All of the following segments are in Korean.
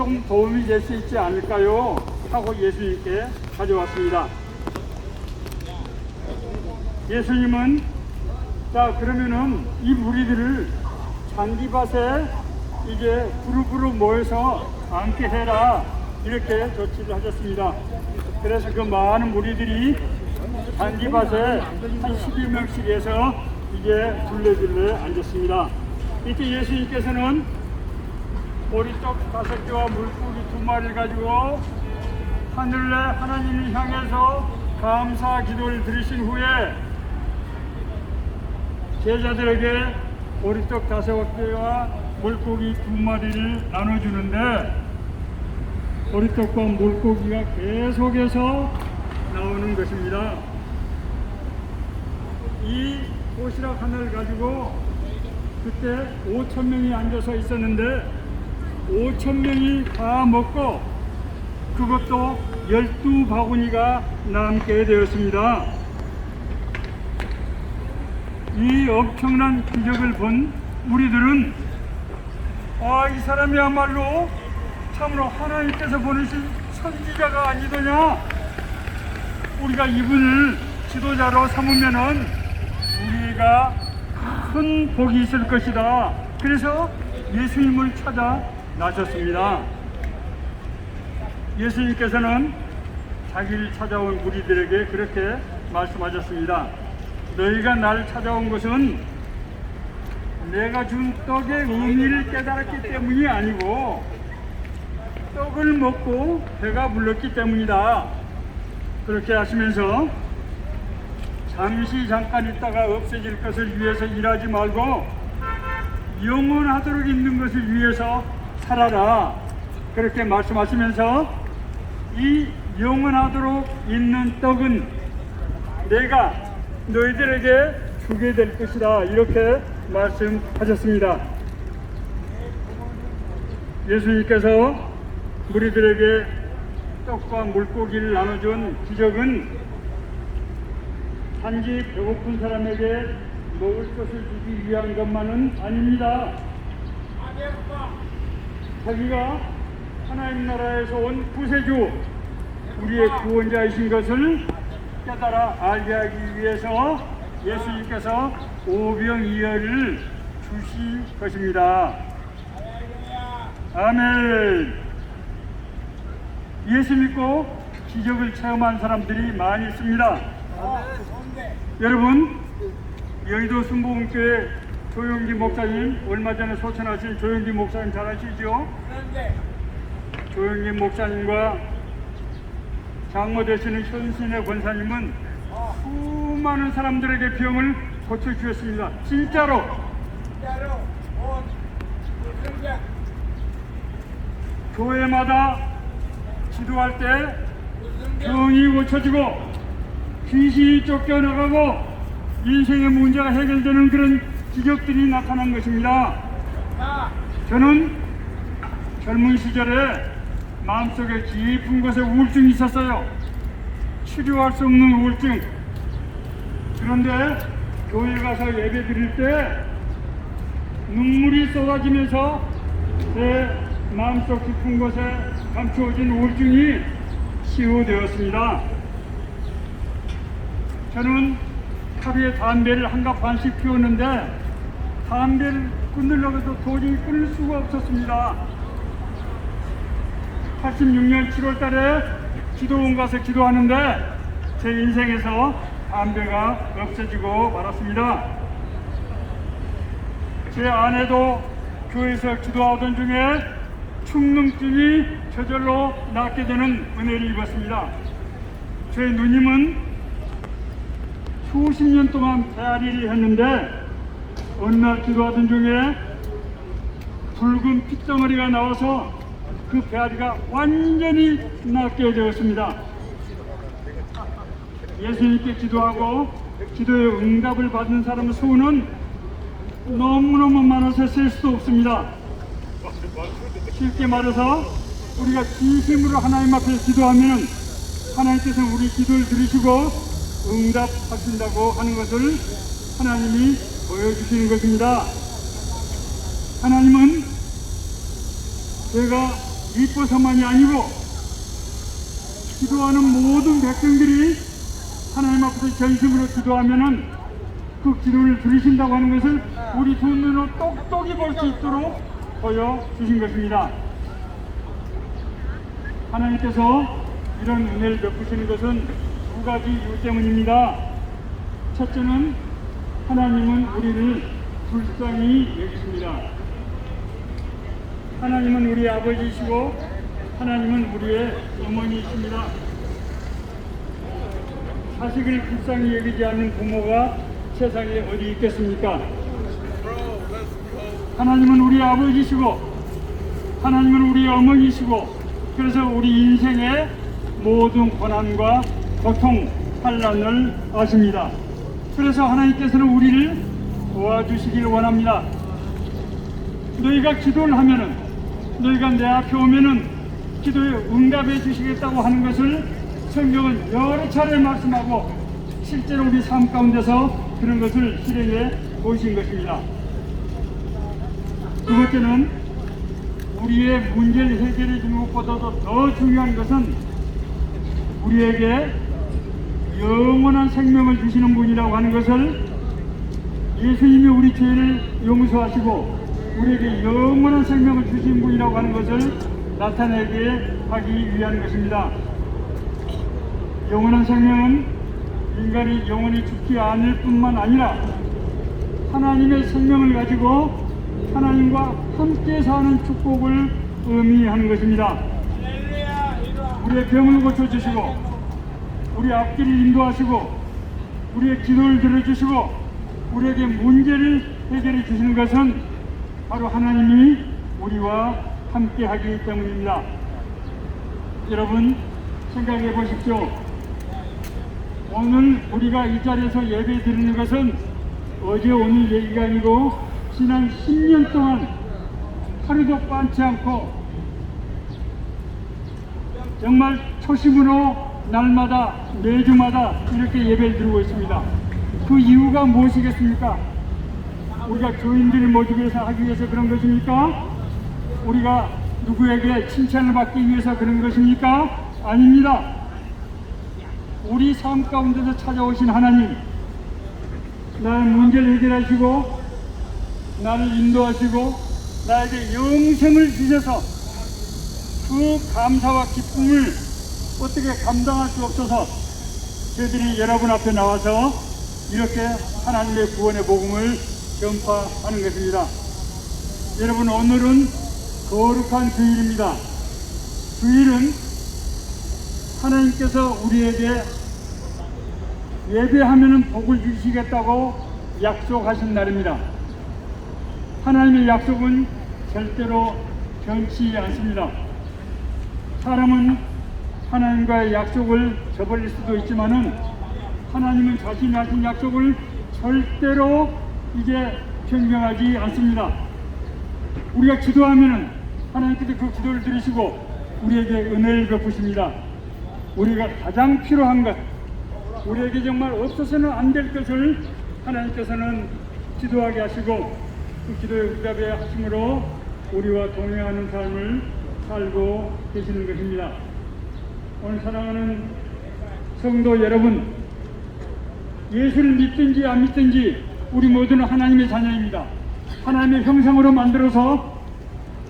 좀 도움이 될 수 있지 않을까요? 하고 예수님께 가져왔습니다. 예수님은 자 그러면은 이 무리들을 잔디밭에 이제 부르부르 모여서 앉게 해라 이렇게 조치를 하셨습니다. 그래서 그 많은 무리들이 잔디밭에 한 12명씩에서 이제 둘레둘레 앉았습니다. 이때 예수님께서는 보리떡 5개와 물고기 2마리를 가지고 하늘에 하나님을 향해서 감사 기도를 드리신 후에 제자들에게 보리떡 5개와 물고기 2마리를 나눠주는데 보리떡과 물고기가 계속해서 나오는 것입니다. 이 도시락 하나를 가지고 그때 5,000명이 앉아서 있었는데 5,000명이 다 먹고 그것도 12바구니가 남게 되었습니다. 이 엄청난 기적을 본 우리들은 이 사람이야말로 참으로 하나님께서 보내신 선지자가 아니더냐, 우리가 이분을 지도자로 삼으면은 우리가 큰 복이 있을 것이다. 그래서 예수님을 찾아 나섰습니다. 예수님께서는 자기를 찾아온 무리들에게 그렇게 말씀하셨습니다. 너희가 나를 찾아온 것은 내가 준 떡의 의미를 깨달았기 때문이 아니고 떡을 먹고 배가 불렀기 때문이다. 그렇게 하시면서 잠깐 있다가 없어질 것을 위해서 일하지 말고 영원하도록 있는 것을 위해서 살아라. 그렇게 말씀하시면서 이 영원하도록 있는 떡은 내가 너희들에게 주게 될 것이다. 이렇게 말씀하셨습니다. 예수님께서 무리들에게 떡과 물고기를 나눠준 기적은 단지 배고픈 사람에게 먹을 것을 주기 위한 것만은 아닙니다. 자기가 하나님 나라에서 온 구세주, 우리의 구원자이신 것을 깨달아 알게 하기 위해서 예수님께서 오병이어를 주실 것입니다. 아멘. 예수 믿고 기적을 체험한 사람들이 많이 있습니다. 여러분, 여의도 순복음교회 조용기 목사님, 얼마 전에 소천하신 조용기 목사님 잘 아시죠? 조용기 목사님과 장모 되시는 현신의 권사님은 수많은 사람들에게 병을 고쳐주셨습니다. 진짜로. 교회마다 기도할 때 병이 고쳐지고 귀신이 쫓겨나가고 인생의 문제가 해결되는 그런 기적들이 나타난 것입니다. 저는 젊은 시절에 마음속에 깊은 곳에 우울증이 있었어요. 치료할 수 없는 우울증. 그런데 교회 가서 예배 드릴 때 눈물이 쏟아지면서 제 마음속 깊은 곳에 감추어진 우울증이 치유되었습니다. 저는 하루에 담배를 한 갑 반씩 피웠는데 담배를 끊으려고 해도 도저히 끊을 수가 없었습니다. 86년 7월 달에 기도원 가서 기도하는데 제 인생에서 담배가 없어지고 말았습니다. 제 아내도 교회에서 기도하던 중에 축농증이 저절로 낫게 되는 은혜를 입었습니다. 제 누님은 수십 년 동안 배앓이를 했는데 어느 날 기도하던 중에 붉은 핏덩어리가 나와서 그 배앓이가 완전히 낫게 되었습니다. 예수님께 기도하고 기도의 응답을 받은 사람의 수는 너무너무 많아서 셀 수도 없습니다. 쉽게 말해서 우리가 진심으로 하나님 앞에 기도하면 하나님께서 우리 기도를 들으시고 응답하신다고 하는 것을 하나님이 보여주시는 것입니다. 하나님은 제가 이뻐서만이 아니고 기도하는 모든 백성들이 하나님 앞에서 전심으로 기도하면은 그 기도를 들으신다고 하는 것을 우리 두 눈으로 똑똑히 볼 수 있도록 보여주신 것입니다. 하나님께서 이런 은혜를 베푸시는 것은 두 가지 이유 때문입니다. 첫째는 하나님은 우리를 불쌍히 여기십니다. 하나님은 우리 아버지이시고 하나님은 우리의 어머니이십니다. 자식을 불쌍히 여기지 않는 부모가 세상에 어디 있겠습니까? 하나님은 우리 아버지이시고 하나님은 우리 어머니이시고 그래서 우리 인생의 모든 고난과 고통, 환난을 아십니다. 그래서 하나님께서는 우리를 도와주시길 원합니다. 너희가 기도를 하면은 너희가 내 앞에 오면은 기도에 응답해 주시겠다고 하는 것을 성경은 여러 차례 말씀하고 실제로 우리 삶 가운데서 그런 것을 실행해 보신 것입니다. 두 번째는 우리의 문제를 해결해 주는 것보다도 더 중요한 것은 우리에게 영원한 생명을 주시는 분이라고 하는 것을 예수님이 우리 죄를 용서하시고 우리에게 영원한 생명을 주신 분이라고 하는 것을 나타내게 하기 위한 것입니다. 영원한 생명은 인간이 영원히 죽지 않을 뿐만 아니라 하나님의 생명을 가지고 하나님과 함께 사는 축복을 의미하는 것입니다. 우리의 병을 고쳐주시고 우리 앞길을 인도하시고 우리의 기도를 들어주시고 우리에게 문제를 해결해 주시는 것은 바로 하나님이 우리와 함께 하기 때문입니다. 여러분 생각해 보십시오. 오늘 우리가 이 자리에서 예배 드리는 것은 어제 오늘 얘기가 아니고 지난 10년 동안 하루도 빠지 않고 정말 초심으로 날마다 매주마다 이렇게 예배를 드리고 있습니다. 그 이유가 무엇이겠습니까? 우리가 교인들을 모시기 위해서 하기 위해서 그런 것입니까? 우리가 누구에게 칭찬을 받기 위해서 그런 것입니까? 아닙니다. 우리 삶 가운데서 찾아오신 하나님, 나의 문제를 해결하시고 나를 인도하시고 나에게 영생을 주셔서 그 감사와 기쁨을 어떻게 감당할 수 없어서 저희들이 여러분 앞에 나와서 이렇게 하나님의 구원의 복음을 전파하는 것입니다. 여러분 오늘은 거룩한 주일입니다. 주일은 하나님께서 우리에게 예배하면 복을 주시겠다고 약속하신 날입니다. 하나님의 약속은 절대로 변치 않습니다. 사람은 하나님과의 약속을 저버릴 수도 있지만은 하나님은 자신이 하신 약속을 절대로 이제 변경하지 않습니다. 우리가 기도하면은 하나님께서 그 기도를 들으시고 우리에게 은혜를 베푸십니다. 우리가 가장 필요한 것, 우리에게 정말 없어서는 안 될 것을 하나님께서는 기도하게 하시고 그 기도에 응답해 하심으로 우리와 동행하는 삶을 살고 계시는 것입니다. 오늘 사랑하는 성도 여러분, 예수를 믿든지 안 믿든지 우리 모두는 하나님의 자녀입니다. 하나님의 형상으로 만들어서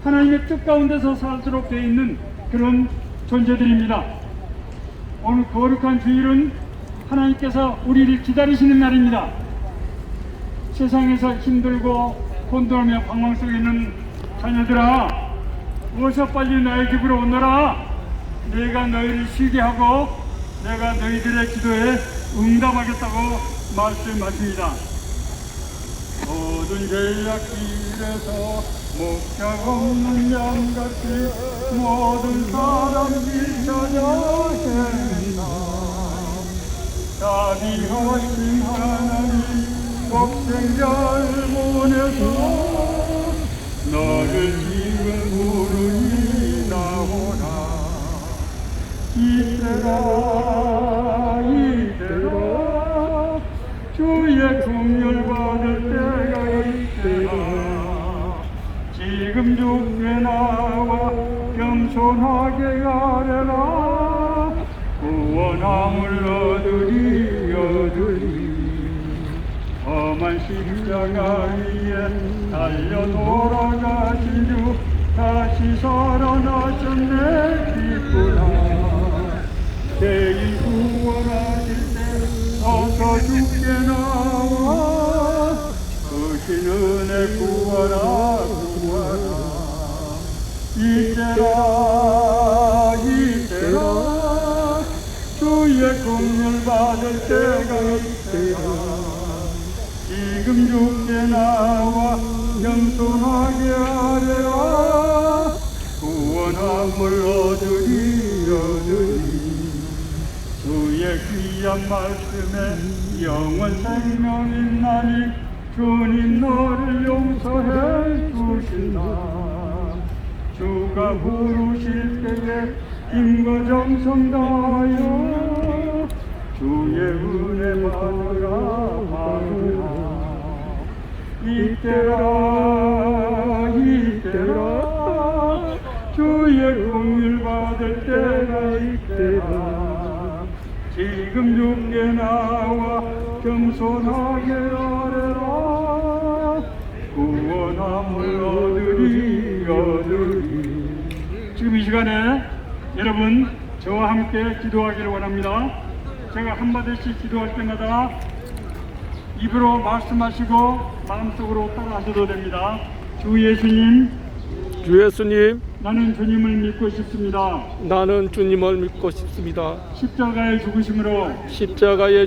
하나님의 뜻 가운데서 살도록 되어 있는 그런 존재들입니다. 오늘 거룩한 주일은 하나님께서 우리를 기다리시는 날입니다. 세상에서 힘들고 혼돈하며 방황 속에 있는 자녀들아, 어서 빨리 나의 집으로 오너라. 내가 너희를 쉬게 하고 내가 너희들의 기도에 응답하겠다고 말씀하십니다. 모든 제약길에서 목적 없는 양같이 모든 사람들 찾아 헤맨다. 자비하신 하나님 독생자를 보내서 너를 지금 부르니 나오라. 이때라 주의 긍휼 받을 때가 이때라. 지금 주께 나와 겸손하게 아뢰라. 구원함을 얻으리. 험한 십자가 위에 달려 돌아가신 주 다시 살아나셨네. 기쁘라. 죄인 구원하실 때 어서 죽게 나와 크신 은혜 구하라. 이때라 주의 긍휼 받을 때가 이때라. 지금 죽게 나와 겸손하게 아뢰라. 구원함을 얻으리. 주의 귀한 말씀에 영원 생명 있나니 주님 너를 용서해 주신다. 주가 부르실 때에 힘과 정성 다하여 주의 은혜 받으라. 이때라 주의 긍휼 받을 때가 이때라. 지금 죽게 나와 겸손하게 아뢰라. 구원함을 얻으리. 지금 이 시간에 여러분 저와 함께 기도하기를 원합니다. 제가 한마디씩 기도할 때마다 입으로 말씀하시고 마음속으로 따라하셔도 됩니다. 주 예수님, 나는 주님을 믿고 싶습니다. 나는 주님을 믿고 싶습니다. 십자가의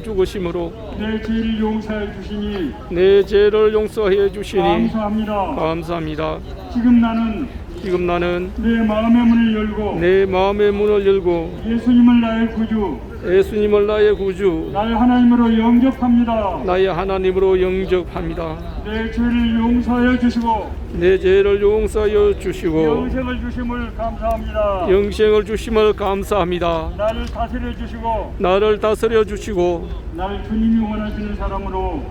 죽으심으로 내 죄를 용서해 주시니 내 죄를 용서해 주시니 감사합니다. 지금 나는 내 마음의 문을 열고 예수님을 나의 구주 나의 하나님으로 영접합니다. 내 죄를 용서하여 주시고 영생을 주심을 감사합니다. 나를 다스려 주시고 날 주님이 원하시는 사람으로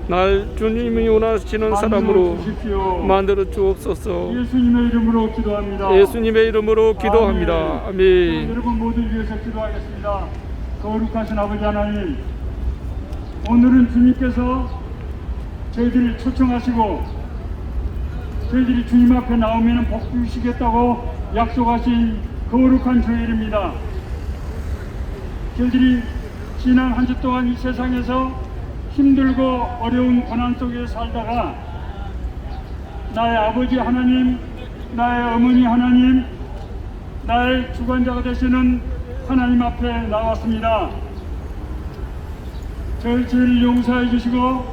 만들어 주옵소서. 예수님의 이름으로 기도합니다. 아멘. 여러분 모두 위해서 기도하겠습니다. 거룩하신 아버지 하나님, 오늘은 주님께서 저희들을 초청하시고 저희들이 주님 앞에 나오면 복 주시겠다고 약속하신 거룩한 주일입니다. 저희들이 지난 한 주 동안 이 세상에서 힘들고 어려운 고난 속에 살다가 나의 아버지 하나님, 나의 어머니 하나님, 나의 주관자가 되시는 하나님 앞에 나왔습니다. 저희 죄를 용서해 주시고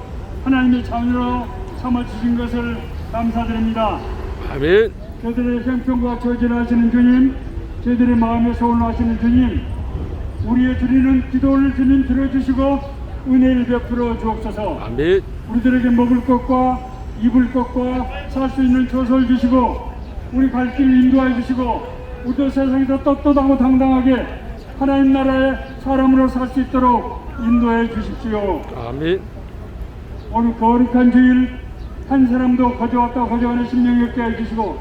하나님의 자녀로 삼아주신 것을 감사드립니다. 아멘. 저희들의 형편과 저지를 하시는 주님, 저희들의 마음에 소원을 하시는 주님, 우리의 드리는 기도를 주님 들어주시고 은혜를 베풀어 주옵소서. 아멘. 우리들에게 먹을 것과 입을 것과 살 수 있는 조서를 주시고 우리 갈 길을 인도해 주시고 우리도 세상에서 떳떳하고 당당하게 하나님 나라의 사람으로 살 수 있도록 인도해 주십시오. 아멘. 오늘 거룩한 주일 한 사람도 거저왔다 거저가는 심령이 없게 해주시고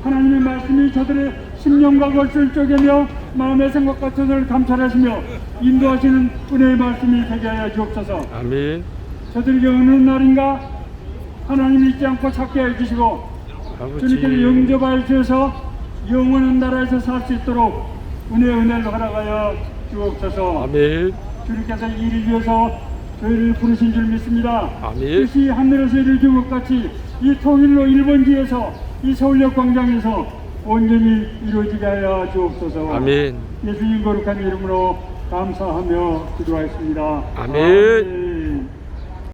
하나님의 말씀이 저들의 심령과 결실을 쪼개며 마음의 생각과 뜻을 감찰하시며 인도하시는 은혜의 말씀이 되게 하여 주옵소서. 아멘. 저들에게 어느 날인가 하나님이 잊지 않고 찾게 해주시고 주님께서 영접하여 주셔서 영원한 나라에서 살 수 있도록 은혜를 허락하여 주옵소서. 아멘. 주님께서 이를 위해서 저희를 부르신 줄 믿습니다. 아멘. 뜻이 하늘에서 이루어진 것 같이 이 통일로 일본지에서 이 서울역 광장에서 온전히 이루어지게 하여 주옵소서. 아멘. 예수님 거룩한 이름으로 감사하며 기도하였습니다. 아멘.